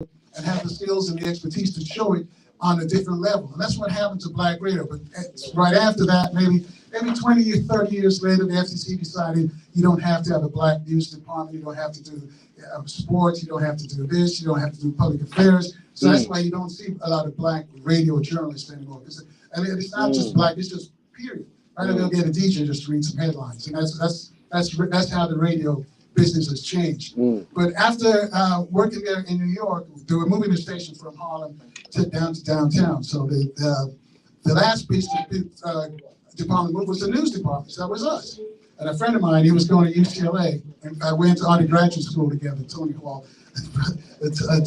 and have the skills and the expertise to show it on a different level. And that's what happened to black radio. But right after that, maybe 20 or 30 years later, the FCC decided you don't have to have a black news department, you don't have to do sports, you don't have to do this, you don't have to do public affairs. So that's why you don't see a lot of black radio journalists anymore. And it's not just black, it's just period. Right now they'll get a DJ just to read some headlines. And that's how the radio business has changed. But after working there in New York, they were moving the station from Harlem down to downtown. So the last piece department moved was the news department. So that was us. And a friend of mine, he was going to UCLA, and I went to undergraduate school together, Tony Hall.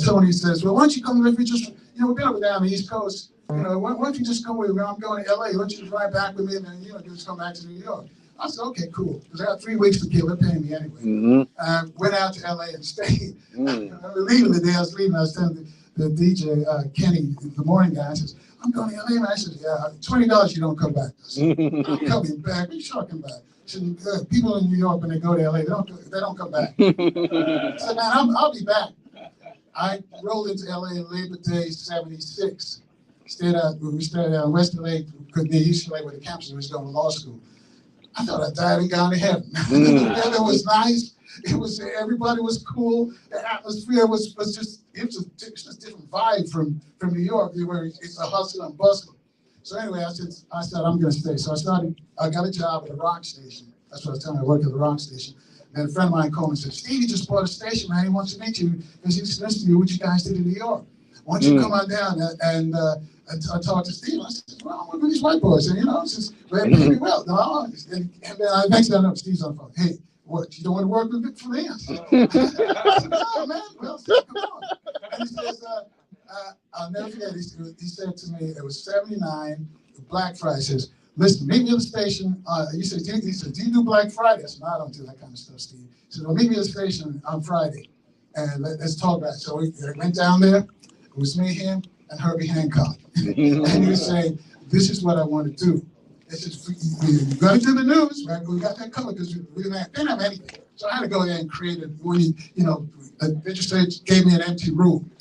Tony says, well, why don't you come with me? Just, we've been over down the East Coast. Why don't you just come with me? I'm going to LA. Why don't you just ride back with me and then, just come back to New York? I said, okay, cool. Because I got 3 weeks to kill. They're paying me anyway. Went out to LA and stayed. I was leaving the day I was leaving. I was telling the DJ, Kenny, the morning guy, I says, I'm going to LA. And I said, yeah, $20 you don't come back. I said, I'm coming back. Are you sure I come back? People in New York, when they go to LA, they don't come back. I said, man, I'll be back. I rolled into LA in Labor Day '76. We stayed out in West LA, near UCLA, where the campus was going to law school. I thought I died and gone to heaven. The weather was nice. Everybody was cool. The atmosphere was just a different vibe from New York, where it's a hustle and bustle. So anyway, I said I'm going to stay. So I got a job at a rock station. That's what I was telling you, I worked at the rock station. And a friend of mine called me and said, Stevie just bought a station, man. He wants to meet you because he's listening to you, what you guys did in New York. Why don't you come on down and I talked to Steve. I said, well, I'm with these white boys. And, since they pay me well. No, and then I next time up, Steve's on the phone. Hey, what, you don't want to work with it for me? I said, no, man. Well, come on. And he says, I'll never forget, he said to me, it was 79, Black Friday. He says, listen, meet me at the station. He said, do you do Black Friday? I said, no, I don't do that kind of stuff, Steve. He said, well, meet me at the station on Friday, and let's talk about it. So we went down there. It was me, him, and Herbie Hancock. And he was saying, this is what I want to do. This is, you got to do the news, right? We got that covered because we didn't have anything. So I had to go there and create it. They just gave me an empty room.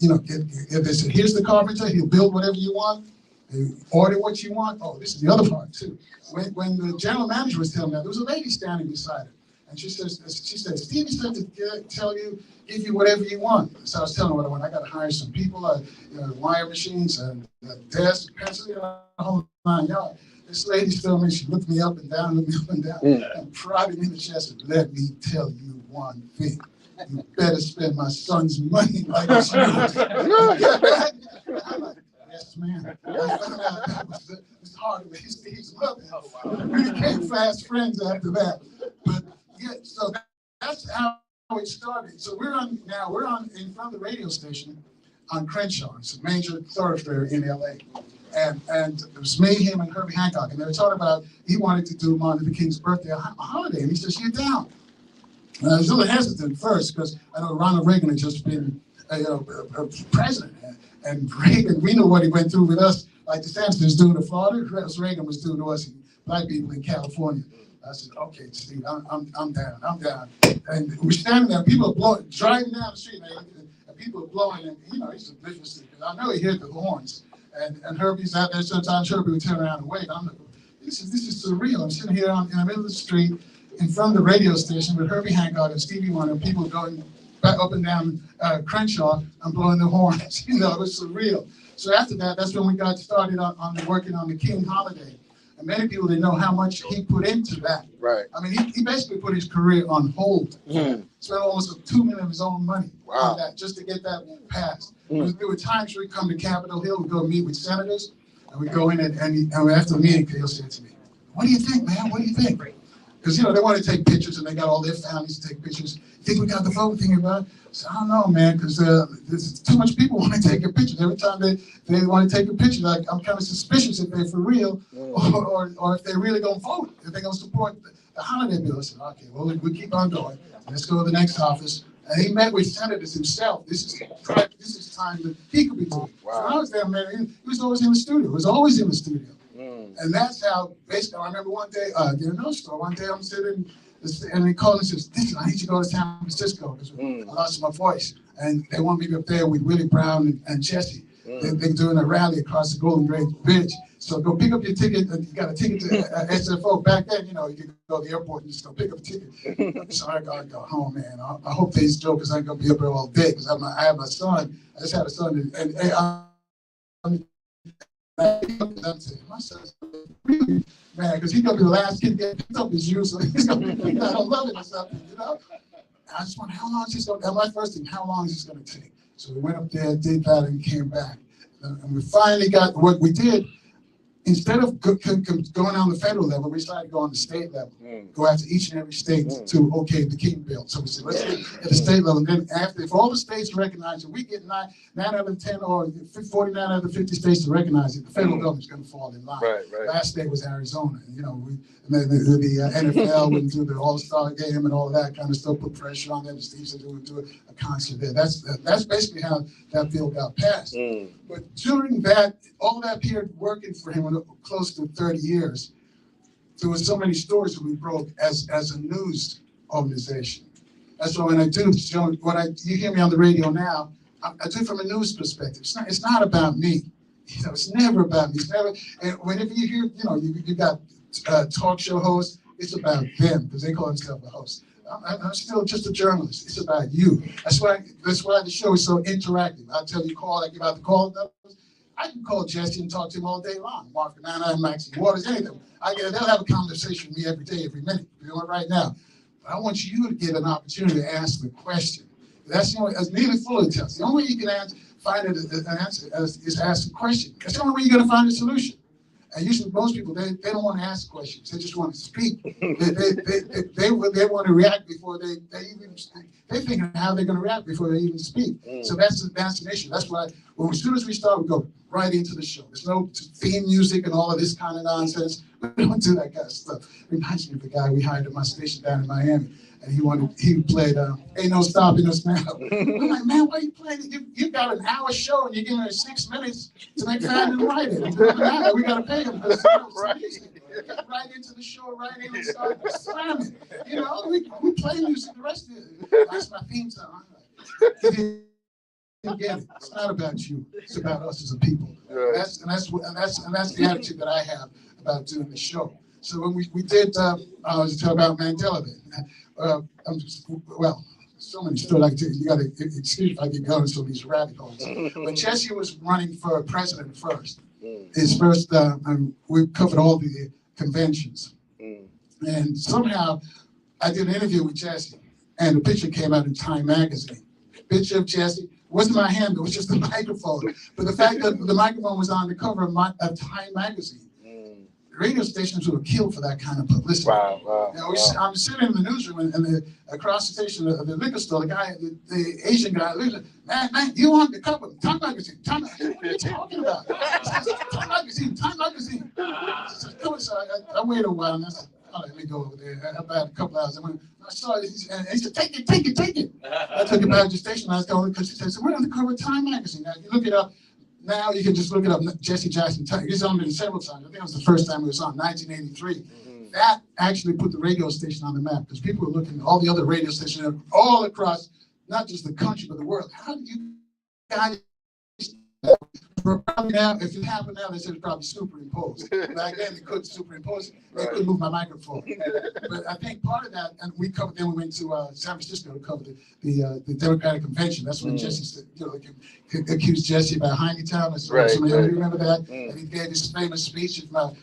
If they said, here's the carpenter, he'll build whatever you want. You order what you want. Oh, this is the other part too. When the general manager was telling me that, there was a lady standing beside her, and she said, Stevie said to give you whatever you want. So I was telling her what I want. I got to hire some people, wire machines, and a desk, a pencil, a whole 9 yards. This lady told me, she looked me up and down, and prodded me in the chest and let me tell you one thing. You better spend my son's money like it's yours. I'm like, yes, man. I found out that was hard to raise Steve's mother. We became fast friends after that. But yeah, so that's how it started. So we're on in front of the radio station on Crenshaw. It's a major thoroughfare in LA. And it was me, him, and Herbie Hancock. And they were talking about he wanted to do Martin Luther King's birthday a holiday. And he says, you're down. And I was a little hesitant first because I know Ronald Reagan had just been president. And Reagan, we knew what he went through with us, like the Sanders doing to Florida. Reagan was doing to us, black people in California. I said, okay, Steve, I'm down. And we're standing there, people are driving down the street, and people are blowing, and he's a business. I know he heard the horns. And Herbie's out there, sometimes Herbie would turn around and wave. I'm like, this is surreal. I'm sitting here in the middle of the street in front of the radio station with Herbie Hancock and Stevie Wonder, people going back up and down Crenshaw and blowing the horns. It was surreal. So after that, that's when we got started on working on the King holiday. And many people didn't know how much he put into that. Right. I mean, he basically put his career on hold. Spent almost $2 million of his own money on that just to get that passed. There were times we'd come to Capitol Hill, we'd go meet with senators, and we'd go in and after the meeting, he'll say to me, what do you think, man? What do you think? Because, they want to take pictures, and they got all their families to take pictures. You think we got the vote thing about it? So I don't know, man, because there's too much people want to take a picture. Every time they want to take a picture, like, I'm kind of suspicious if they're for real or if they're really going to vote, if they're going to support the holiday bill. I said, okay, well, we keep on going. Let's go to the next office. And he met with senators himself. This is time that he could be doing. So I was there, man. He was always in the studio. He was always in the studio. And that's how, basically, I remember one day, in another store, one day I'm sitting, and he called and says, listen, I need you to go to San Francisco because I lost my voice. and they want me to be up there with Willie Brown and Jesse. They're doing a rally across the Golden Gate Bridge. So go pick up your ticket. You got a ticket to SFO. Back then, you know, you could go to the airport and just go pick up a ticket. So I gotta go home, man. I hope these jokers ain't gonna be up there all day because I have my son. I just had a son, and my son's really mad because he's gonna be the last kid to get picked up his shoes, so he's gonna be I don't love it or something, you know. I just wonder how long is this going. My first thing, how long is this going to take? So we went up there, did that, and came back, and we finally got what we did. Instead of going on the federal level, we decided to go on the state level, go after each and every state to okay the King bill. So we said, let's get at the state level. And then after, if all the states recognize it, we get 9 out of 10 or 49 out of 50 states to recognize it, the federal government's going to fall in line. Right. Last state was Arizona. And, you know, the NFL wouldn't do the All-Star game and all of that kind of stuff, put pressure on them. Steve said would do a concert there. That's basically how that bill got passed. But during that, all that period working for him, close to 30 years, there was so many stories that we broke as a news organization. That's why when I do you hear me on the radio now, I do it from a news perspective. It's not about me. You know, it's never about me. It's never. And whenever you hear, you know, you got talk show hosts, it's about them because they call themselves a host. I'm still just a journalist. It's about you. That's why the show is so interactive. I tell you, call, I give out the call numbers. I can call Jesse and talk to him all day long. Mark Banana, Maxine Waters, anything. They'll have a conversation with me every day, every minute. We're doing it right now. But I want you to get an opportunity to ask the question. That's the only, as Neely Fuller tells, the only way you can find an answer is ask the question. That's the only way you're going to find a solution. And usually most people, they don't want to ask questions. They just want to speak. They want to react before they even speak. They're thinking how they're going to react before they even speak. So that's an issue. That's why as soon as we start, we go right into the show. There's no theme music and all of this kind of nonsense. We don't do that kind of stuff. It reminds me of the guy we hired at my station down in Miami. And he played Ain't No Stopping Us Now. I'm like, man, why are you playing it? You got an hour show and you're giving it 6 minutes to make Fandom write it. We got to pay him because get right into the show, right in and start slamming. You know, we play music the rest of it. That's my theme song. You didn't get it. It's not about you. It's about us as a people. Right. That's the attitude that I have about doing the show. So when we did, I was talking about Mandela then. So many stories I can tell you. You got to excuse me if I get going some of these rabbit holes. When Jesse was running for president first, his first, we covered all the conventions. And somehow I did an interview with Jesse, and the picture came out in Time magazine. Picture of Jesse. Wasn't my hand, it was just the microphone. But the fact that the microphone was on the cover of Time magazine, radio stations would have killed for that kind of publicity. Wow. You know, I'm sitting in the newsroom and across the station of the liquor store, the Asian guy, man, you on the cover, Time magazine, Time magazine. What are you talking about? Time magazine. So I waited a while and I said, oh, let me go over there. About a couple hours, I saw it, and he said, take it. I took it back to the station, I was going, because he said, so we're on the cover of Time magazine. Now, if you look it up, now you can just look it up, Jesse Jackson. He's on it several times. I think it was the first time it was on, 1983. That actually put the radio station on the map because people were looking at all the other radio stations all across, not just the country, but the world. How do you guys, probably now, if it happened now, they said it's probably superimposed. Back then, they couldn't superimpose it. They couldn't move my microphone. But I think part of that, and we went to San Francisco to cover the Democratic Convention. That's when Jesse said, accused Jesse about Hineytown. You remember that? And he gave his famous speech, if my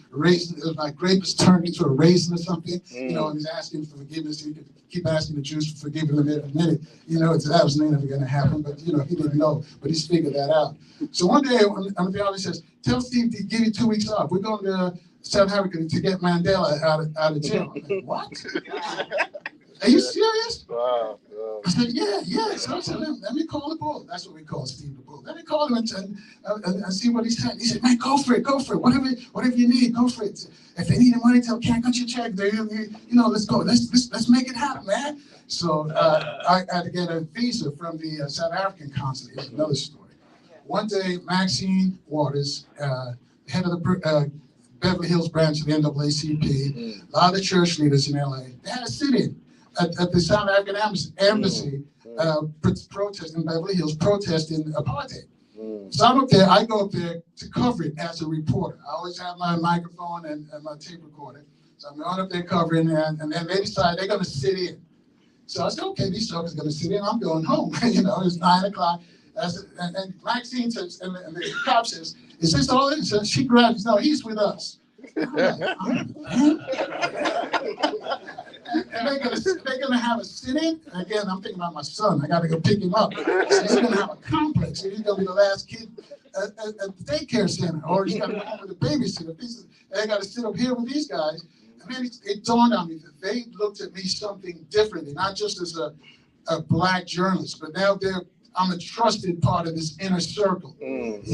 grape is turned into a raisin or something, and he's asking for forgiveness. He could keep asking the Jews for forgiving him every minute. That was never going to happen, but he didn't know. But he's figured that out. So one day, on the office says, tell Steve to give you 2 weeks off. We're going to South Africa to get Mandela out of jail. I'm like, what? Are you serious? Wow. I said, yeah. So I said, let me call the bull. That's what we call Steve the Bull. Let me call him and see what he said. He said, man, go for it. Whatever you need, go for it. If they need the money, tell Ken, cut your check. Let's go. Let's make it happen, man. So I had to get a visa from the South African consulate. Here's another story. One day, Maxine Waters, head of the Beverly Hills branch of the NAACP, a lot of the church leaders in LA, they had a sit-in at the South African embassy protesting Beverly Hills, protesting apartheid. So I don't care. I go up there to cover it as a reporter. I always have my microphone and my tape recorder. So I'm going up there covering, and then they decide they're going to sit in. So I said, okay, these jokers are going to sit in. I'm going home. It's 9 o'clock. And Maxine says, and the cop says, is this all in? So she grabs, no, he's with us. I'm like, and they're gonna have a sit-in. Again, I'm thinking about my son. I got to go pick him up. So he's gonna have a complex. He's gonna be the last kid at the daycare center, or he's gonna go home with a babysitter. They got to sit up here with these guys. And then it dawned on me that they looked at me something differently, not just as a black journalist, but now I'm a trusted part of this inner circle. And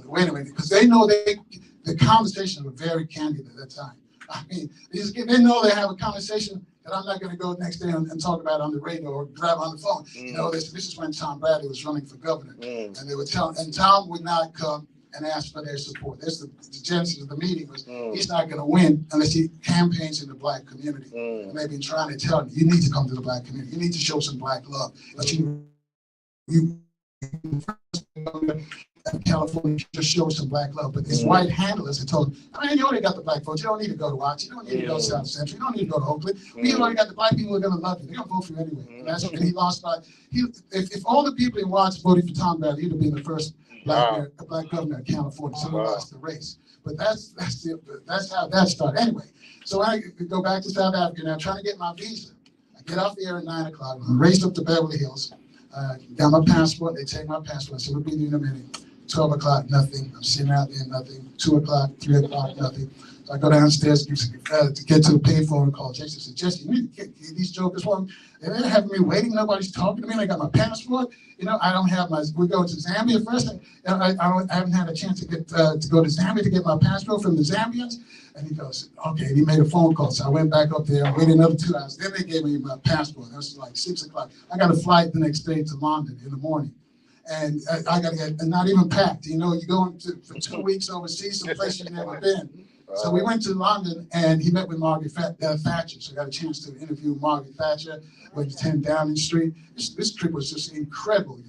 wait a minute, because they know the conversations were very candid at that time. I mean, they know they have a conversation that I'm not going to go next day and talk about on the radio or grab on the phone. This is when Tom Bradley was running for governor, and they would and Tom would not come and ask for their support. That's the genesis of the meeting was he's not going to win unless he campaigns in the black community. And they've been trying to tell him, you need to come to the black community. You need to show some black love. But you California just show some black love, but his white handlers had told him, you already got the black votes. You don't need to go to Watts. You don't need to go to South Central. You don't need to go to Oakland. We already got the black people who are going to love you. They're going to vote for you anyway. And he lost by. If all the people in Watts voted for Tom Bradley, he'd have been the first black governor of California. So he lost the race. But that's how that started. Anyway, so I go back to South Africa now, trying to get my visa. I get off the air at 9 o'clock. I race up to Beverly Hills. Got my passport. They take my passport. I said, we'll be there in a minute. 12 o'clock, nothing. I'm sitting out there, nothing. 2 o'clock, 3 o'clock, nothing. So I go downstairs to get to the payphone and call Jesse. I said, Jesse, you need to get these jokers one. They're having me waiting. Nobody's talking to me. I got my passport. I don't have we go to Zambia first. I haven't had a chance to go to Zambia to get my passport from the Zambians. And he goes, okay. And he made a phone call. So I went back up there. I waited another 2 hours. Then they gave me my passport. That was like 6 o'clock. I got a flight the next day to London in the morning. And I got to get, and not even packed. You're going for 2 weeks overseas, some place you've never been. So we went to London, and he met with Margaret Thatcher. So I got a chance to interview Margaret Thatcher. Went to 10 Downing Street. This trip was just incredible.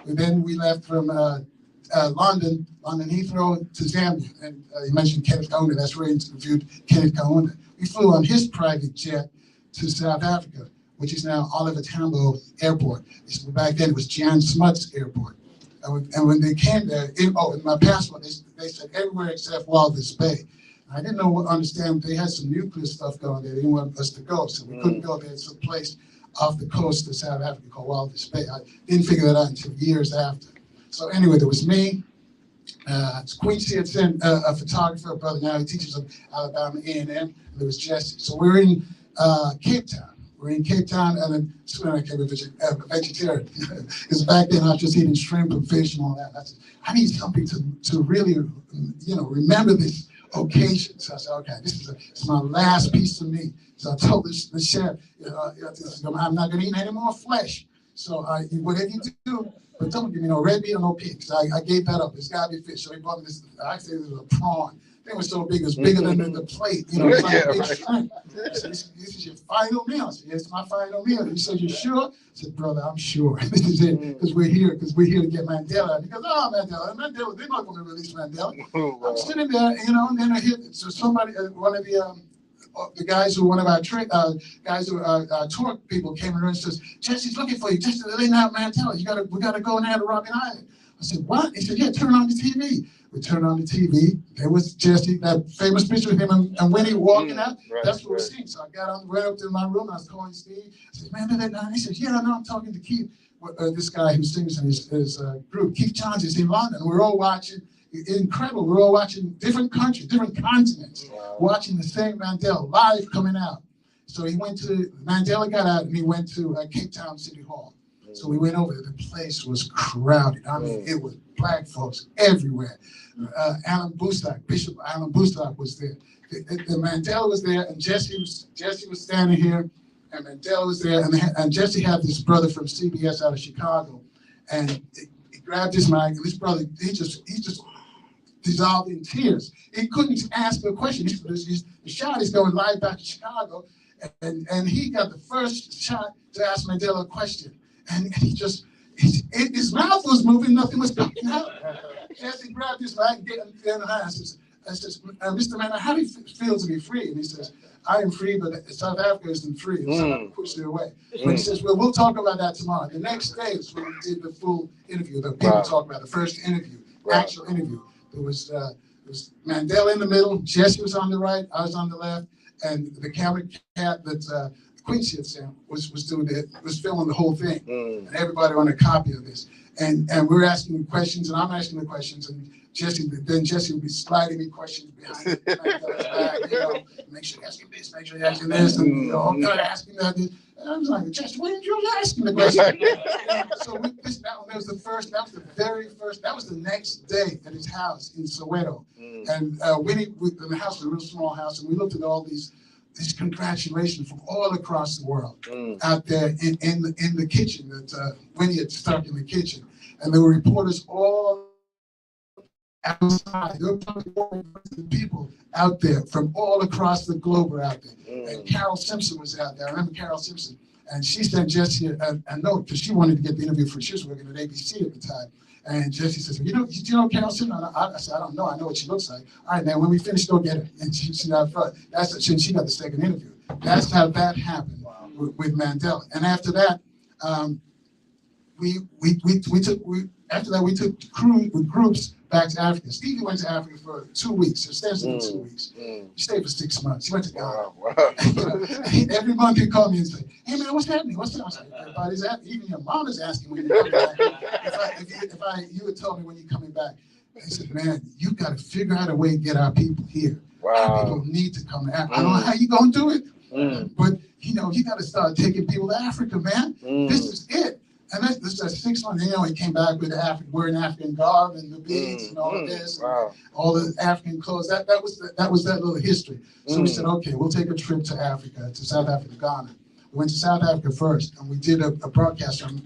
And then we left from London Heathrow to Zambia. And he mentioned Kenneth Kaunda. That's where he interviewed Kenneth Kaunda. We flew on his private jet to South Africa, which is now Oliver Tambo Airport. Back then it was Jan Smuts Airport. And when they came there, in my passport, they said everywhere except Walvis Bay. I didn't understand, they had some nuclear stuff going there. They didn't want us to go, so we couldn't go there. It's a place off the coast of South Africa called Walvis Bay. I didn't figure that out until years after. So anyway, there was me. Quincy had sent a photographer, a brother now, he teaches at Alabama A&M, and there was Jesse. So we're in Cape Town. We're in Cape Town, and then soon I became a vegetarian. Because back then I was just eating shrimp and fish and all that. I need something to really, remember this occasion. So I said, okay, this is my last piece of meat. So I told the chef, I'm not going to eat any more flesh. So whatever you do, but don't give me no red meat or no pig. So I gave that up. It's got to be fish. So he brought me this. I said it was a prawn. It was so big, it was bigger than the plate. It's like a big shrimp. I said, this is your final meal. I said, yeah, it's my final meal. He said, you sure? I said, brother, I'm sure. This is it, because we're here to get Mandela. He goes, oh, Mandela, they're not going to release Mandela. I'm sitting there, and then I hear somebody, one of the guys who, one of our guys who tour people came in and says, Jesse's looking for you. Jesse, they ain't out Mandela. We got to go in there to Robben Island. I said, what? He said, yeah, turn on the TV. We turned on the TV. There was Jesse, that famous picture of him and Winnie walking out. That's what we're seeing. So I got on, went up to my room. I was calling Steve. I said, man, did that now? He said, yeah, I know. I'm talking to Keith, this guy who sings in his group. Keith Johns is in London. We're all watching. Incredible. We're all watching different countries, different continents, watching the same Mandela live coming out. So Mandela got out and he went to Cape Town City Hall. So we went over there. The place was crowded. I mean, it was black folks everywhere. Bishop Alan Bostock was there. The Mandela was there, and Jesse was standing here, and Mandela was there, and Jesse had this brother from CBS out of Chicago, and he grabbed his mic, and this brother, he just dissolved in tears. He couldn't ask a question. The shot is going live back to Chicago, And he got the first shot to ask Mandela a question. And he just, his mouth was moving, nothing was coming out. Jesse grabbed his mic and gave him the hand. I says, Mr. Mandela, how do you feel to be free? And he says, I am free, but South Africa isn't free. And someone pushed it away. But he says, well, we'll talk about that tomorrow. The next day is when we did the full interview. The people talk about the first interview, actual interview. There was Mandela in the middle, Jesse was on the right, I was on the left, and the camera cat that Queen Shit was filming the whole thing, and everybody wanted a copy of this. And we're asking questions, and I'm asking the questions, and Jesse would be sliding me questions behind Mandela's back, you know, make sure you're asking this, make sure you're asking this, and you know, asking that. And I was like, Jesse, why didn't you ask me the question? So that was the next day at his house in Soweto. And the house was a real small house, and we looked at all these congratulations from all across the world out there in the kitchen that Winnie had stuck in the kitchen. And there were reporters all outside. There were people out there from all across the globe were out there. And Carol Simpson was out there. I remember Carol Simpson. And she sent Jesse a note because she wanted to get the interview for, she was working at ABC at the time. And Jesse says, do you know Carol Simpson? I said, I don't know. I know what she looks like. All right, man, when we finish, go get her. And she got front. She got the second interview. That's how that happened with Mandela. And after that, we took groups back to Africa. Stevie went to Africa for 2 weeks, ostensibly 2 weeks. He stayed for 6 months. He went to Ghana. Every month he'd call me and say, hey man, what's happening? What's happening? I was like, everybody's asking, even your mom is asking when you're coming back. You would tell me when you're coming back. He said, man, you got to figure out a way to get our people here. Our people need to come to Africa. I don't know how you're going to do it, but you got to start taking people to Africa, man. This is it. And this is 6 months. He came back with wearing African garb and the beads and all of this, and all the African clothes. That was that little history. So we said, okay, we'll take a trip to Africa, to South Africa, Ghana. We went to South Africa first, and we did a broadcast from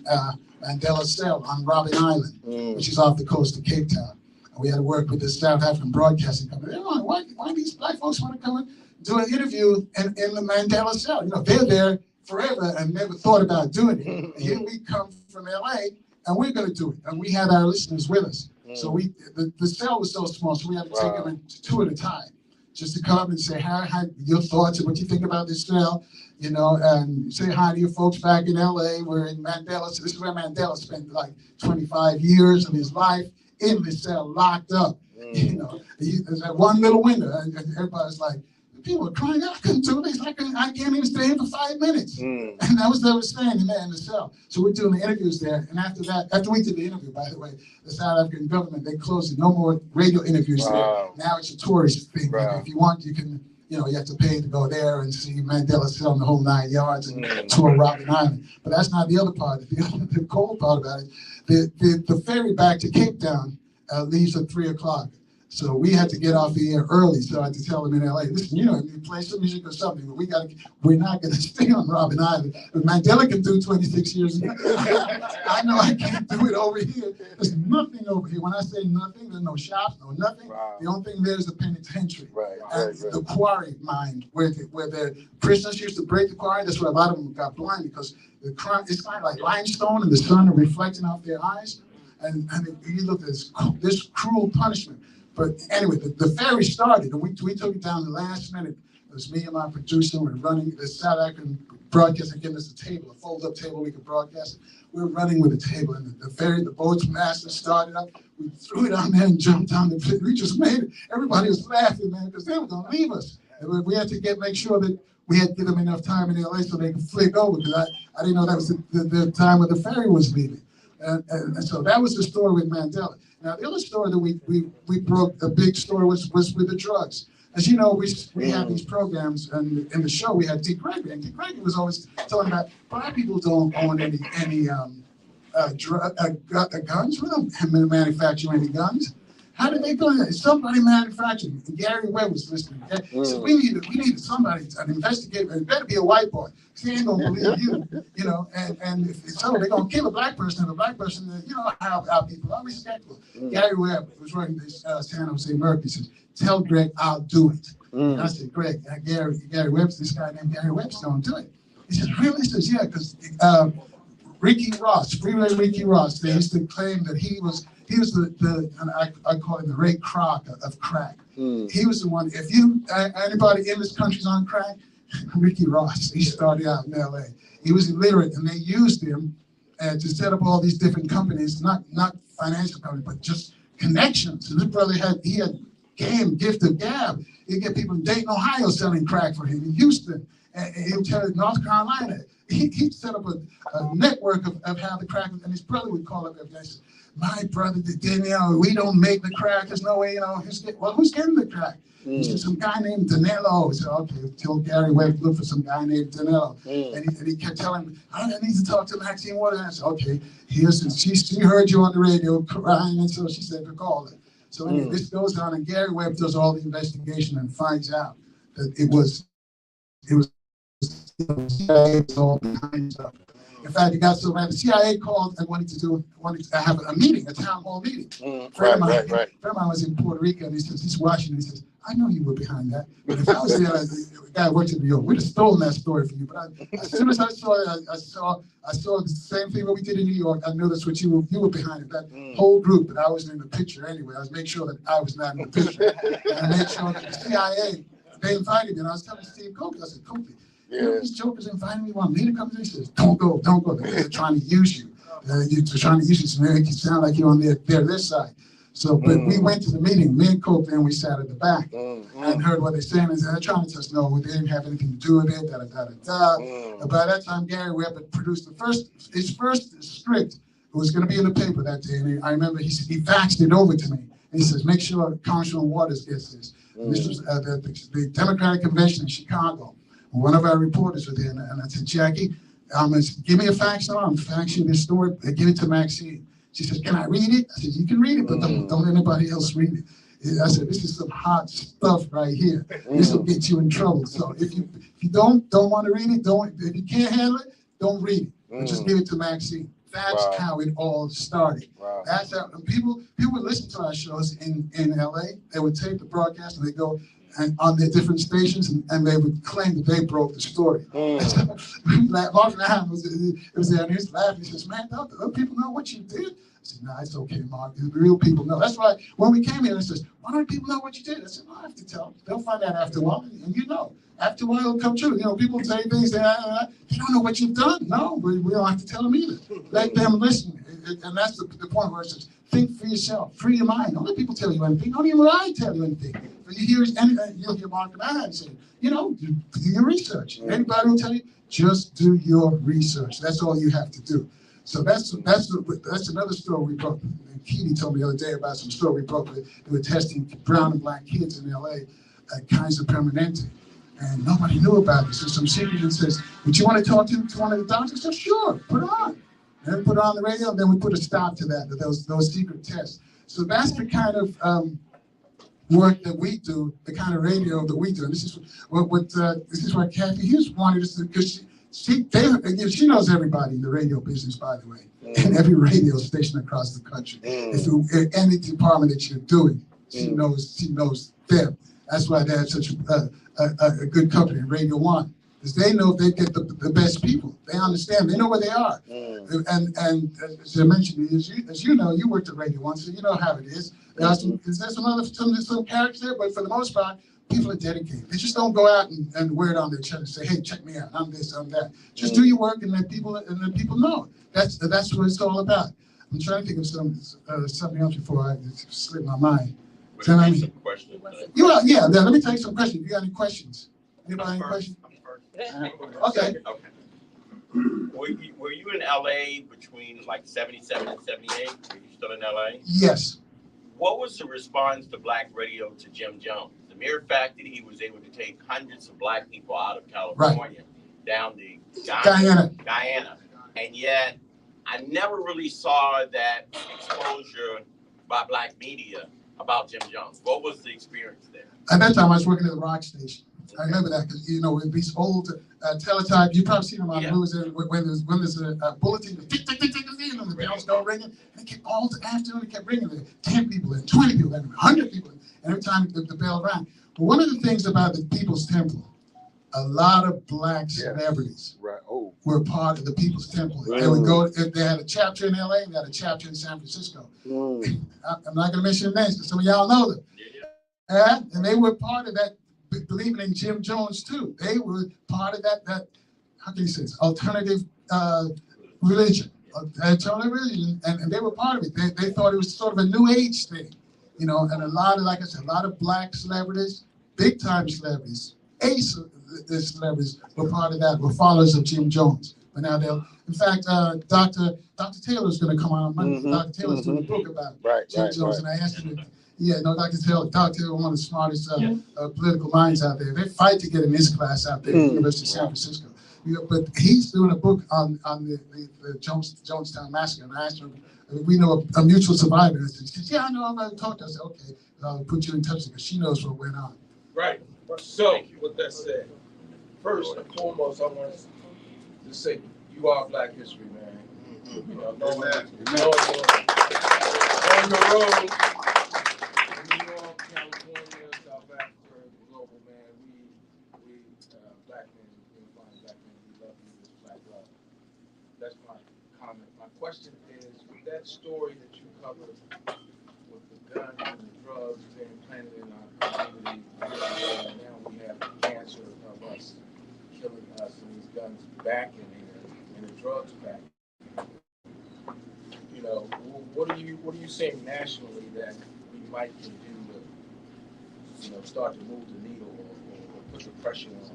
Mandela's cell on Robben Island, which is off the coast of Cape Town. And we had to work with the South African broadcasting company. Why these black folks want to come and do an interview in the Mandela cell? They're there forever and never thought about doing it. And here we come from LA and we're going to do it. And we had our listeners with us. So the cell was so small, so we had to take them in 2 at a time, just to come and say, hi, your thoughts and what you think about this cell, and say hi to your folks back in LA. We're in Mandela. So this is where Mandela spent like 25 years of his life in the cell, locked up. There's that one little window, and everybody's like, people are crying out, I couldn't do this. I can't even stay in for 5 minutes. And that was standing there in the cell. So we're doing the interviews there. And after that, after we did the interview, by the way, the South African government, they closed it. No more radio interviews there. Now it's a tourist thing. If you want, you can, you have to pay to go there and see Mandela cell in the whole 9 yards and tour Robben Island. But that's not the other part. The cold part about it, the ferry back to Cape Town leaves at 3 o'clock. So we had to get off the air early. So I had to tell them in LA, listen, you play some music or something, but we're not going to stay on Robben Island. But Mandela can do 26 years. I know I can't do it over here. There's nothing over here. When I say nothing, there's no shops, no nothing. The only thing there is the penitentiary. And the quarry mine, where the prisoners used to break the quarry. That's where a lot of them got blind, because it's kind of like limestone and the sun are reflecting off their eyes. And you look at this cruel punishment. But anyway, the ferry started, and we took it down the last minute. It was me and my producer. We were running the South African broadcaster giving us a table, a fold-up table we could broadcast. We were running with the table, and the boat's master started up. We threw it on there and jumped on the pit. We just made it. Everybody was laughing, man, because they were going to leave us. And we had to make sure that we had to give them enough time in LA so they could flick over, because I didn't know that was the time when the ferry was leaving. And so that was the story with Mandela. Now, the other story that we broke, the big story was with the drugs. As you know, we had these programs, and in the show we had Dick Gregory, and Dick Gregory was always talking about black people don't own any guns. We don't manufacture any guns. How did they do that? Somebody manufactured. Gary Webb was listening. He said, we needed somebody, an investigator. It better be a white boy. He ain't gonna believe you, And so they're gonna kill a black person, and a black person, how our people are respectful. Gary Webb was running this San Jose Mercury. Says, tell Greg I'll do it. And I said, Greg, Gary Webster, this guy named Gary Webster don't do it. He said, really? He says, yeah, because Ricky Ross, Freeway Ricky Ross, they used to claim that he was and I call him the Ray Kroc of crack. He was the one, if anybody in this country's on crack, Ricky Ross, he started out in LA. He was illiterate and they used him to set up all these different companies, not financial companies, but just connections. And this brother had gift of gab. He'd get people in Dayton, Ohio selling crack for him, in Houston, and he would tell North Carolina. He'd set up a network of how the crack, and his brother would call up every day and say, my brother, we don't make the crack, there's no way, who's getting the crack? He said, some guy named Danilo. He said, okay, tell Gary Webb to look for some guy named Danilo. And he kept telling me, I need to talk to Maxine Waters. I said, okay, she heard you on the radio crying, and so she said to call her. So anyway, this goes on, and Gary Webb does all the investigation and finds out that it was CIA was all behind stuff. In fact, it got so bad, the CIA called and wanted to have a meeting, a town hall meeting. Friend of mine was in Puerto Rico, and he says, he's watching, and he says, I know you were behind that. But if I was there, the guy worked in New York, we'd have stolen that story from you. But as soon as I saw it, I saw the same thing that we did in New York. I noticed what you were behind it. That whole group, but I wasn't in the picture anyway. I was making sure that I was not in the picture. And I made sure that the CIA, they invited me. And I was telling Steve Coker, I said, Coker, these jokers invited me, want me to come to this? He says, don't go. They're trying to use you. They're trying to use you to make you sound like you're on their side. So, but we went to the meeting, me and Coke, and we sat at the back and heard what they're saying. And they're trying to tell us, no, they didn't have anything to do with it, By that time, Gary Webb had produced his first script. It was going to be in the paper that day. And I remember he faxed it over to me. And he says, make sure Congressman Waters gets this. And this was the Democratic Convention in Chicago. One of our reporters was there, and I said, Jackie, give me a fax number. I'm faxing this story. Give it to Maxine. She said, can I read it? I said, you can read it, but don't let anybody else read it. I said, this is some hot stuff right here. This will get you in trouble. So if you don't want to read it, if you can't handle it, don't read it. But just give it to Maxine. That's how it all started. That's how people would listen to our shows in LA. They would take the broadcast and they go on their different stations, and they would claim that they broke the story. Mark Graham was there, and he was laughing. He says, man, don't people know what you did? I said, no, it's okay, Mark. The real people know. That's why when we came here, he says, why don't people know what you did? I said, well, I have to tell them. They'll find out after a while, and you know. After a while, it'll come true. People say things, they don't know what you've done. No, we don't have to tell them either. Let them listen. And that's the point where it says, think for yourself, free your mind. Don't let people tell you anything. Don't even I tell you anything. You'll hear Mark Graham say, do your research. Anybody will tell you, just do your research. That's all you have to do. So that's another story we broke. Keely told me the other day about some story we broke. They were testing brown and black kids in LA at Kaiser Permanente. And nobody knew about this. So some secret says, would you want to talk to one of the doctors? I said, sure, put it on. And then put it on the radio, and then we put a stop to those secret tests. So that's the kind of work that we do, the kind of radio that we do. And this is what Kathy Hughes wanted us to do, because she knows everybody in the radio business, by the way, in every radio station across the country. If any department that you're doing, she knows them. That's why they have such a good company, Radio One, because they know they get the best people. They understand. They know where they are. And as I mentioned, as you know, you worked at Radio One, so you know how it is. There's some characters there, but for the most part, people are dedicated. They just don't go out and wear it on their chest and say, "Hey, check me out. I'm this, I'm that." Just do your work and let people know. That's what it's all about. I'm trying to think of something else before I slip my mind. Let me take some questions. If you got any questions? Anybody any questions? Okay. Were you in LA between like 77 and 78? Were you still in LA? Yes. What was the response to black radio to Jim Jones? The mere fact that he was able to take hundreds of black people out of California down to Guyana. And yet I never really saw that exposure by black media about Jim Jones. What was the experience there? At that time, I was working at the rock station. I remember that because, with these old teletype, you've probably seen them on the news when there's a bulletin, tick, tick, tick, tick, tick, and the bells go ringing, and it kept all afternoon, it kept ringing. There 10 people, and 20 people, and 100 people, and every time the bell rang. But one of the things about the People's Temple, a lot of black celebrities were part of the People's Temple. They would go, if they had a chapter in LA, they had a chapter in San Francisco. I'm not going to mention names because some of y'all know them. And they were part of that, believing in Jim Jones too. They were part of that how can you say this, alternative religion. Alternative religion, and they were part of it. They thought it was sort of a new age thing, you know, and a lot of, like I said, a lot of black celebrities, big time celebrities, celebrities were part of that, were followers of Jim Jones. But now in fact, Dr. Taylor's going to come on Monday. Dr. Taylor's doing a book about Jim Jones, and I asked him, Dr. Taylor, one of the smartest political minds out there. They fight to get in his class out there at the University of San Francisco. But he's doing a book on the Jonestown Massacre, and I asked him, we know a mutual survivor. And he said, yeah, I know, I'm going to talk to her. I said, okay, I'll put you in touch because she knows what went on. Right. So, with that said, first and foremost, I want to say you are Black History, man. You know, on the road, New York, California, South Africa, global, man. We black men, unifying black men, we love you with black love. That's my comment. My question is, with that story that you covered with the guns and the drugs being planted in our community, now we have the cancer of us killing us, and these guns back in here, and the drugs back. You know, what are you saying nationally that we might can do to, start to move the needle or put the pressure on,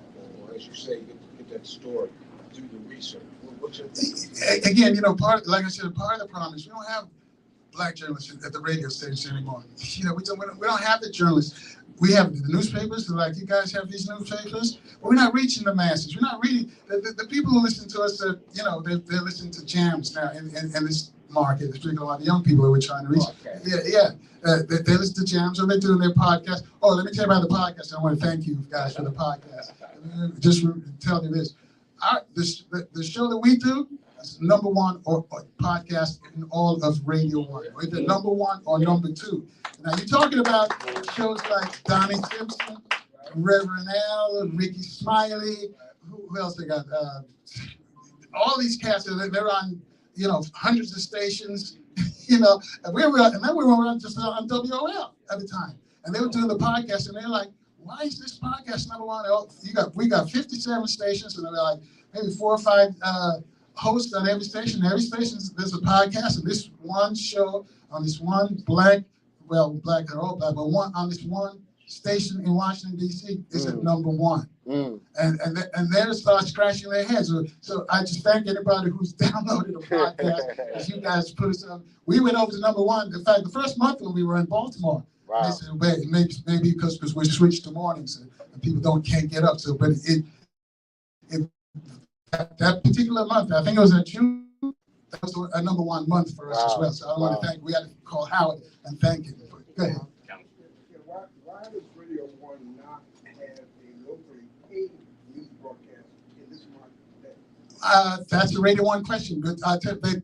or as you say, get that story, do the research? What's your thinking? Again, like I said, part of the problem is we don't have black journalists at the radio station anymore. We don't have the journalists. We have the newspapers, like you guys have these newspapers, but we're not reaching the masses. We're not reading. The people who listen to us, they're listening to jams now in this market, particularly a lot of young people who we're trying to reach. They listen to jams or they're doing their podcast. Oh, let me tell you about the podcast. I want to thank you guys for the podcast. Just tell you this. The show that we do is number one or podcast in all of Radio 1. We're the number one or number two. Now you're talking about shows like Donnie Simpson, Reverend Al, Ricky Smiley. Who else they got? All these cats, they're on, hundreds of stations. And then we were just on WOL at the time, and they were doing the podcast, and they're like, "Why is this podcast number one?" We got 57 stations, and they're like maybe 4 or 5 hosts on every station. Every station there's a podcast, and this one show on this one black, they're all black, but on this one station in Washington D.C. is at number one. And they start scratching their heads. So I just thank anybody who's downloaded the podcast, as you guys put us on. We went over to number one. In fact, the first month when we were in Baltimore, they said, wait, maybe because we switched to mornings and people can't get up. So, but that particular month, I think it was in June, that was a number one month for us as well. So I want to we had to call Howard and thank him. Go ahead. Why does Radio 1 not have a locally paid news broadcast in this market? That's a Radio 1 question, but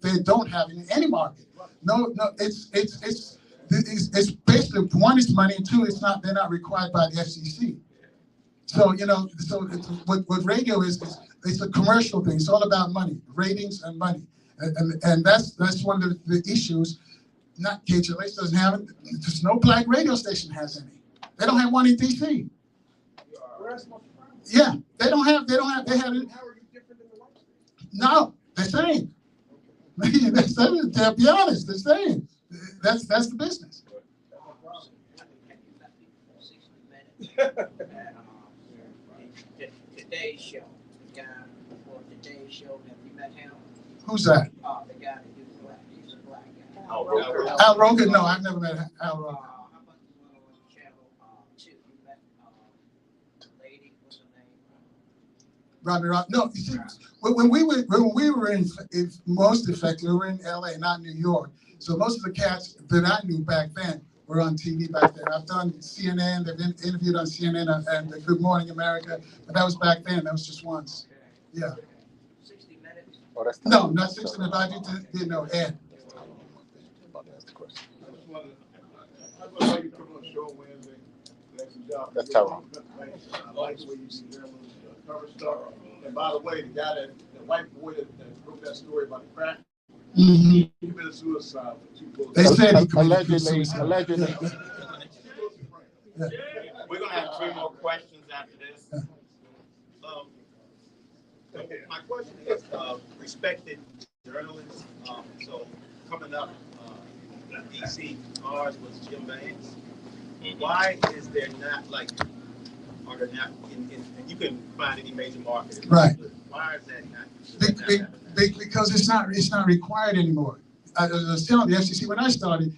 they don't have it in any market. No, it's basically, one is money, and two, they're not required by the FCC. So what radio is it's a commercial thing. It's all about money, ratings and money, and that's one of the issues. Not KHLH doesn't have it. There's no black radio station has any. They don't have one in DC. Yeah, they have. They have it. How are you different than the white station? No, the same. To be honest, the same. That's the business. Today's show, the guy before Today's show, have you met him? Who's that? The guy that is black. He's a black guy. Al Roker? No, I've never met Al Roker. How about the one on channel 2? You met the lady, what's her name? Robbie Rock. No, you see, when we were in most effective, we were in LA, not New York. So most of the cats that I knew back then were on TV back then. I've done CNN, they've been interviewed on CNN and Good Morning America, but that was back then. That was just once. Yeah. 60 Minutes? Oh, that's No, not 60 Minutes. I did know Ed. That's the question. I just wonder, how you put on a show Wednesday, That's Tyrone. I like the way you do cover stuff. And by the way, the guy the white boy that wrote that story about the crack, he committed suicide. They said he Allegedly. We're gonna have 3 more questions after this. My question is, respected journalists. So coming up, DC, ours was Jim Banks. Why is there not are there not and you can find any major market? Right. Why is that not? Because it's not required anymore. I was telling the FCC when I started,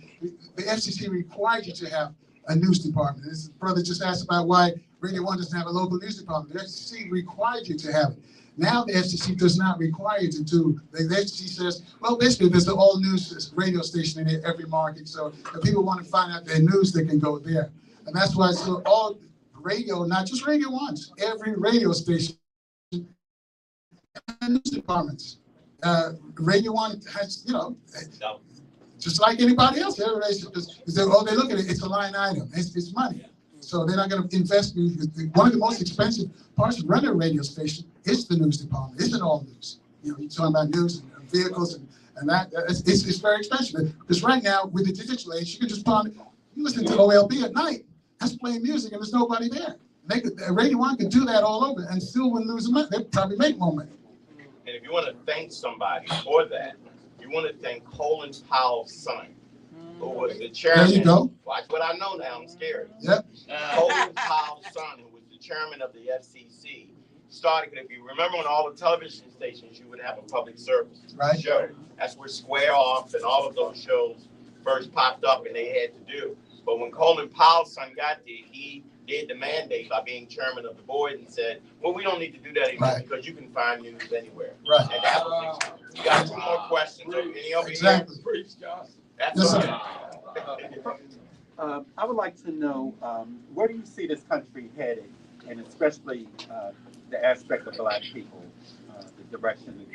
the FCC required you to have a news department. This brother just asked about why Radio 1 doesn't have a local news department. The FCC required you to have it. Now the FCC does not require you to do. The FCC says, well, basically there's the all news radio station in every market. So if people want to find out their news, they can go there. And that's why so all radio, not just Radio 1, every radio station and news departments. Radio 1 has, just like anybody else, everybody they look at it, it's a line item, it's money. So they're not going to invest. One of the most expensive parts of running a radio station is the news department. It's an all news. You're talking about news and vehicles and that. It's very expensive. Because right now, with the digital age, you can just you listen to OLB at night. That's playing music and there's nobody there. Radio 1 could do that all over and still wouldn't lose money. They'd probably make more money. And if you want to thank somebody for that, you want to thank Colin Powell's son, who was the chairman. There you go. Watch what I know now, I'm scared. Yep. Colin Powell's son, who was the chairman of the FCC, started, if you remember when all the television stations, you would have a public service show. That's where Square Off and all of those shows first popped up and they had to do. But when Colin Powell's son got there, he did the mandate by being chairman of the board and said, well, we don't need to do that anymore because you can find news anywhere. Right. And that was you got 2 more questions. Any over Exactly. here? That's Yes, I would like to know, where do you see this country headed, and especially the aspect of Black people, the direction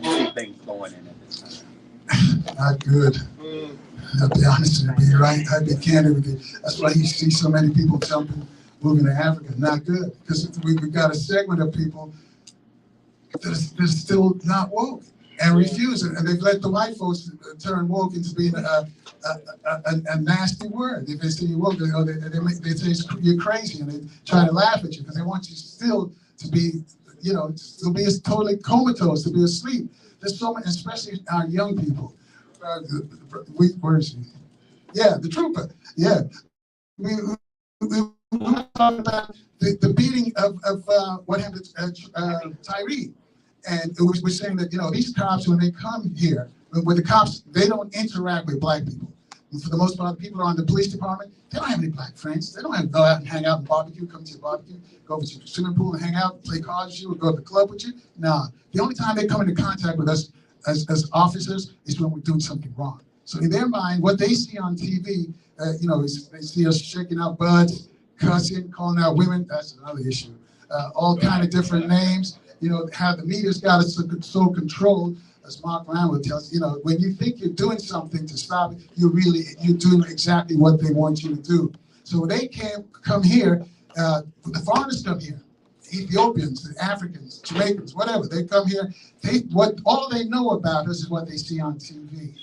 you see things going in at this time? Not good. I'll be honest and be right. I'd be candid with you. That's why you see so many people moving to Africa. Not good. Because we've got a segment of people that are still not woke and refuse it. And they've let the white folks turn woke into being a nasty word. If they say you're woke, they say you're crazy and they try to laugh at you because they want you still to be, to be totally comatose, to be asleep. There's so many, especially our young people. Where is he? Yeah, the trooper. Yeah. We were talking about the beating of what happened to Tyree. And we're saying that, these cops, when they come here, with the cops, they don't interact with Black people. And for the most part, the people who are on the police department, they don't have any Black friends. They don't have to go out and hang out and barbecue, come to the barbecue, go over to the swimming pool and hang out, play cards with you, or go to the club with you. Nah. The only time they come into contact with us as officers is when we're doing something wrong. So in their mind, what they see on TV, is they see us shaking our butts, cussing, calling out women. That's another issue. All kind of different names. How the media's got us so controlled, as Mark Ryan would tell us. When you think you're doing something to stop it, you're doing exactly what they want you to do. So when they come here, the foreigners come here. Ethiopians, the Africans, Jamaicans, whatever. They come here. All they know about us is what they see on TV.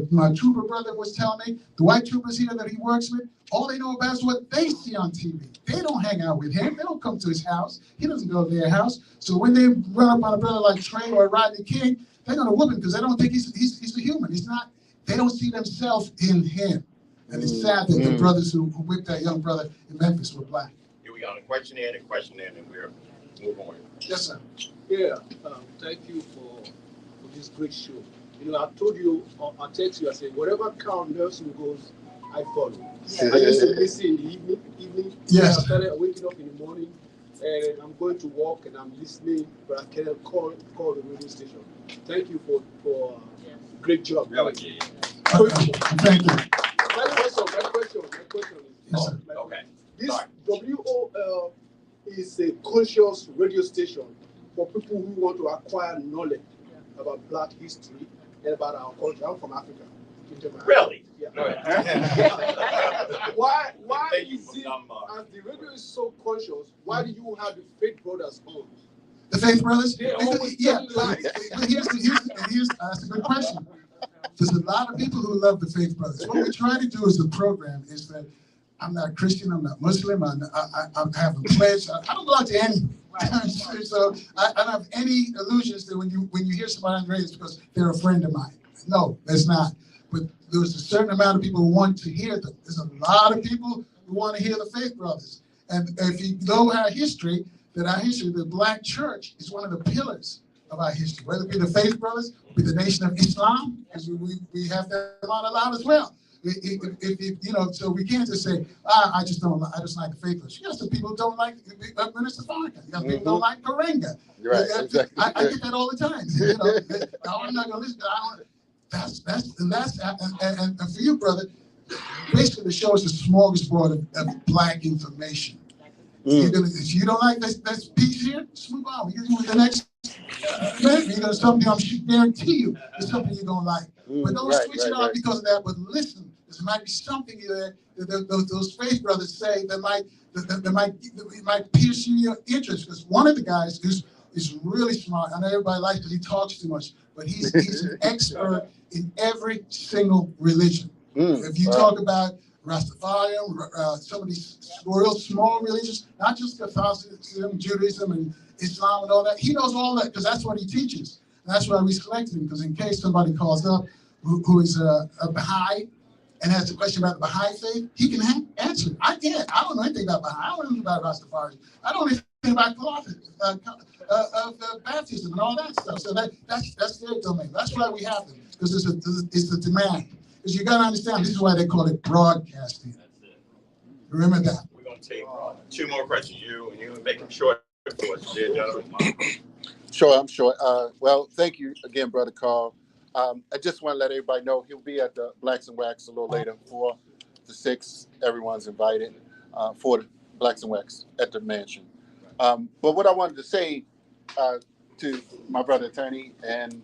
My trooper brother was telling me, the white troopers here that he works with, all they know about is what they see on TV. They don't hang out with him. They don't come to his house. He doesn't go to their house. So when they run up on a brother like Trey or Rodney King, they're going to whoop him because they don't think he's a human. He's not. They don't see themselves in him. And it's sad that the brothers who whipped that young brother in Memphis were Black. We got a question there and a question there, and we're going. Yes, sir. Yeah, thank you for this great show. I told you, I text you, I said, whatever Carl Nelson goes, I follow. I used to listen in the evening. Yes. I started waking up in the morning, and I'm going to work, and I'm listening, but I cannot call the radio station. Thank you for great job. Thank you. My question is, Okay. This WOL is a conscious radio station for people who want to acquire knowledge about Black history and about our culture. I'm from Africa. Really? Yeah. Why as the radio is so conscious, why do you have the Faith Brothers on? The Faith Brothers? They always Yeah, tell lies. but here's that's a good question. There's a lot of people who love the Faith Brothers. What we try to do as a program is that I'm not Christian, I'm not Muslim, I haven't pledged, I don't belong to anything. So I don't have any illusions that when you hear somebody on the radio, it's because they're a friend of mine. No, that's not. But there's a certain amount of people who want to hear them. There's a lot of people who want to hear the Faith Brothers. And if you know our history, the Black church is one of the pillars of our history. Whether it be the Faith Brothers, be the Nation of Islam, because we have them on a lot as well. So we can't just say, I just like the Faith Brothers. You got some people who don't like Minister Farrakhan. You got people who don't like Karenga. Right, exactly. I get that all the time. I'm not gonna listen. And for you, brother, basically the show is a smorgasbord of Black information. If you don't like this piece here, just move on. We get with the next man. Something I'm guarantee you is something you're gonna like. But don't switch it out because of that. But listen, there might be something there that those Faith Brothers say that might pierce your interest. Because one of the guys is really smart. I know everybody likes because he talks too much, but he's an expert in every single religion. If you talk about Rastafarian, some of these real small religions, not just Catholicism, Judaism, and Islam and all that. He knows all that because that's what he teaches. And that's why we selected him, because in case somebody calls up who is a Baha'i and has a question about the Baha'i faith, he can answer it. I can't. I don't know anything about Baha'i. I don't know anything about Rastafari. I don't know anything about baptism and all that stuff. So that's their domain. That's why we have them, because it's a demand. Because you got to understand, this is why they call it broadcasting. That's it. Remember that. We're going to take 2 more questions. You make them short for us, dear gentlemen. Sure, I'm sure. Well, thank you again, Brother Carl. I just want to let everybody know he'll be at the Blacks and Wax a little later, 4 to 6. Everyone's invited for the Blacks and Wax at the mansion. But what I wanted to say to my brother attorney, and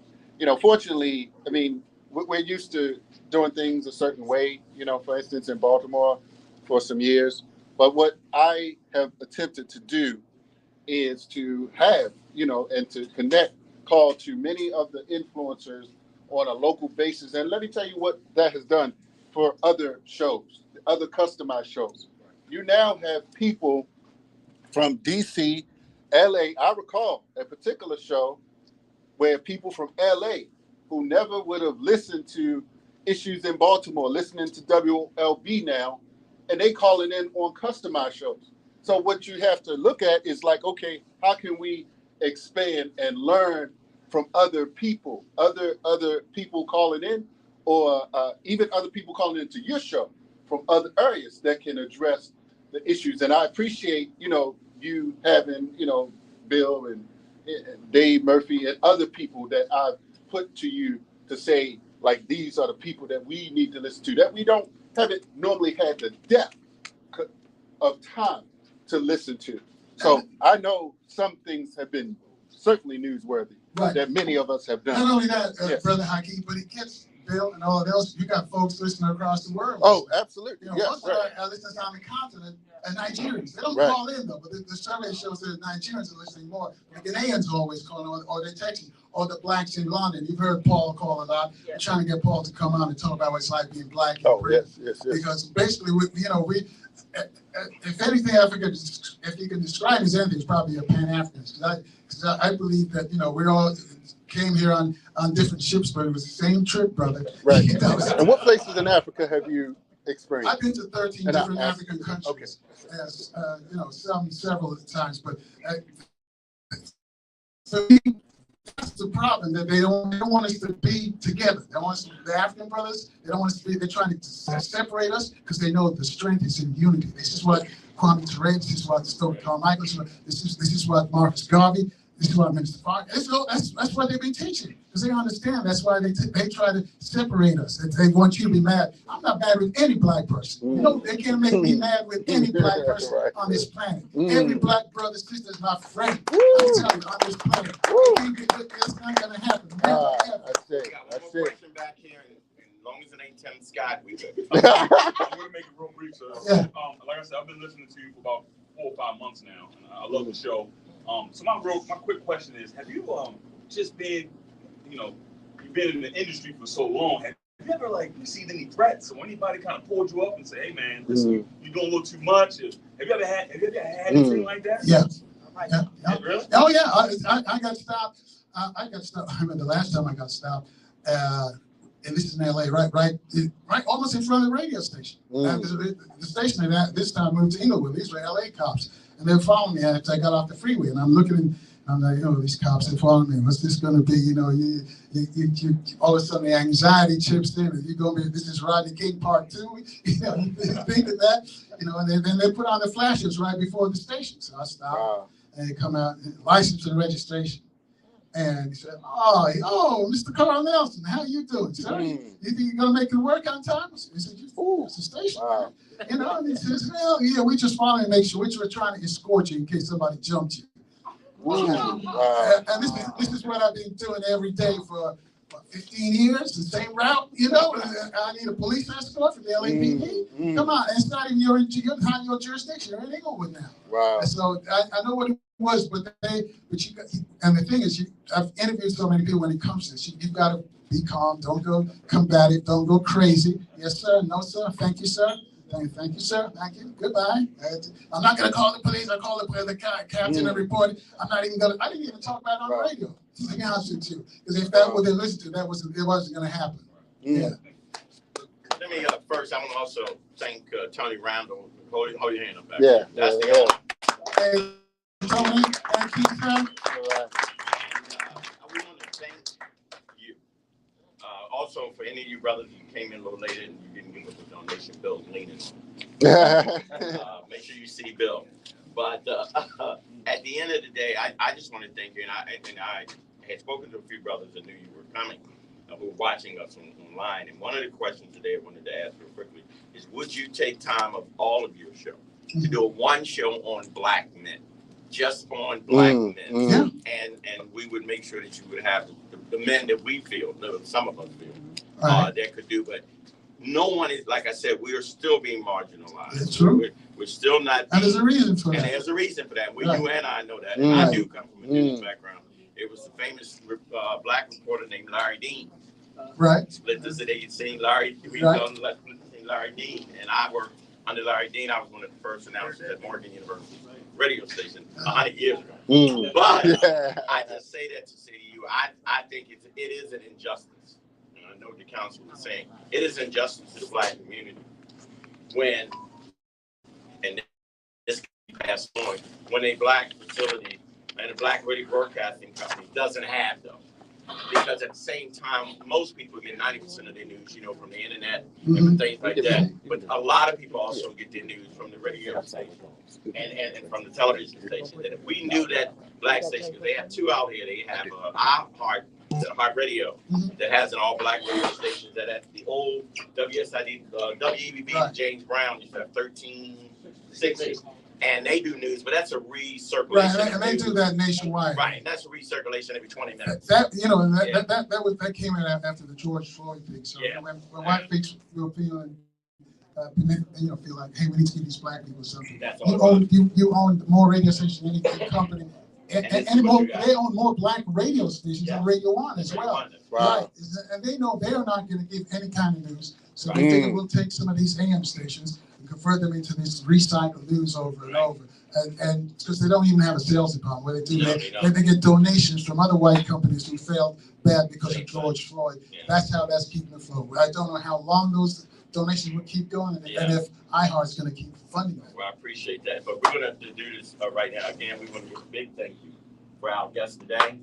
fortunately, I mean, we're used to doing things a certain way. For instance, in Baltimore for some years. But what I have attempted to do is to have, and to call to many of the influencers on a local basis. And let me tell you what that has done for other shows, other customized shows. You now have people from DC, LA. I recall a particular show where people from LA who never would have listened to issues in Baltimore, listening to WLB now, and they calling in on customized shows. So what you have to look at is like, okay, how can we expand and learn from other people calling in, or even other people calling into your show from other areas that can address the issues. And I appreciate, you having, Bill and Dave Murphy and other people that I've put to you to say, like, these are the people that we need to listen to, that we haven't normally had the depth of time to listen to. So I know some things have been certainly newsworthy that many of us have done. Not only that, Brother Hakeem, but it gets Bill and all of those. You got folks listening across the world. Oh, absolutely. Most of our listeners on the continent are Nigerians. They don't call in though, but the survey shows that Nigerians are listening more. The Ghanaians are always calling, or they're texting, or the blacks in London. You've heard Paul call a lot. We're trying to get Paul to come on and talk about what it's like being black in Britain. Yes. Because basically, if anything, if you can describe as anything, it's probably a Pan-Africanist. Because I believe that, we all came here on different ships, but it was the same trip, brother. Right. And what places in Africa have you experienced? I've been to 13 different African countries. Okay. Yes, several times, but so that's the problem, that they don't want us to be together. They want us, the African brothers, they don't want us to be, they're trying to separate us because they know the strength is in unity. This is what Kwame Ture, this is what Stokely Carmichael, this is what Marcus Garvey, this is what Minister Farrakhan, that's what they've been teaching, because they understand that's why they try to separate us. They want you to be mad. I'm not mad with any black person. They can't make me mad with any black person on this planet. Every black brother, sister is my friend. I'm telling you, on this planet. It's not going to happen. That's it. One more question back here in long as it ain't Tim Scott, we good. I'm gonna make it real brief, sir. Yeah. Like I said, I've been listening to you for about 4 or 5 months now, and I love the show. So my quick question is: have you just been, you've been in the industry for so long? Have you ever received any threats, or anybody kind of pulled you up and say, "Hey, man, listen, you're doing a little too much"? Have you ever had anything like that? Yeah. Really? Oh yeah, I got stopped. I got stopped. I remember the last time I got stopped, and this is in LA, right, almost in front of the radio station. The station at this time moved to Inglewood. These were LA cops, and they were following me after I got off the freeway. And I'm looking, and I'm like, these cops are following me. What's this going to be? You all of a sudden the anxiety chips in, and you're going to be, this is Rodney King Part 2. You think of that, and then they put on the flashes right before the station. So I stopped. Wow. And they come out, license and registration. And he said, oh, Mr. Carl Nelson, how you doing, sir? You think you're going to make it work on time? He said, it's a station. Wow. And he says, well, yeah, we just following to make sure we were trying to escort you in case somebody jumped you. Wow. And this is what I've been doing every day for 15 years, the same route, I need a police escort from the LAPD. Come on, it's not even your jurisdiction. You're in Inglewood now. Wow. And so I know what it was, and the thing is, I've interviewed so many people when it comes to this. You've got to be calm. Don't go combative. Don't go crazy. Yes, sir. No, sir. Thank you, sir. Thank you, sir. Thank you. Goodbye. I'm not going to call the police. I call the captain and report it. I didn't even talk about it on the radio. To be honest with you, because if that what they listened to, it wasn't going to happen. Yeah. Let me first. I want to also thank Tony Randall. Hold your hand up back. Yeah. That's the Hey, Tony, thank you, sir. All right. We want to thank you. Also, for any of you brothers who came in a little later and you didn't give us a donation, Bill's leaning. Make sure you see Bill. But at the end of the day, I just want to thank you. And I had spoken to a few brothers that knew you were coming, who were watching us online. And one of the questions today I wanted to ask real quickly is, would you take time of all of your show to do one show on black men? Just on black men, and we would make sure that you would have the men that we feel, some of us feel, that could do. But no one is, like I said, we are still being marginalized. That's true. We're still not. And there's a reason for that. And there's a reason for that. You and I know that. And I do come from a news background. It was the famous black reporter named Larry Dean. Right. Split the city, seen Larry. We done Larry Dean, and I worked under Larry Dean. I was one of the first announcers at Morgan University radio station 100 years ago. But I just say that to say to you, I think it is an injustice. And I know the council is saying it is injustice to the black community when, and this can be passed on, when a black facility and a black radio broadcasting company doesn't have them. Because at the same time, most people get 90% of their news, from the internet and things like that. But a lot of people also get their news from the radio station and from the television station. And if we knew that black station, because they have two out here, they have Heart Radio that has an all-black radio station that at the old WSID, WEBB, James Brown used to have 1360. And they do news, but that's a recirculation. Right, and they do that nationwide. Right, and that's a recirculation every 20 minutes. That came in after the George Floyd thing. So when white folks were feeling, feel like, hey, we need to give these black people something. You own more radio stations than any company. They own more black radio stations than Radio One as well. Right, and they know they are not going to give any kind of news. So they figure we'll take some of these AM stations and convert them into this recycled news over and over. And because they don't even have a sales department, where they get donations from other white companies who failed bad because of George Floyd. That's how that's keeping afloat. I don't know how long those donations will keep going, and if iHeart's going to keep funding that. Well, I appreciate that, but we're going to do this right now. Again, we want to give a big thank you for our guest today.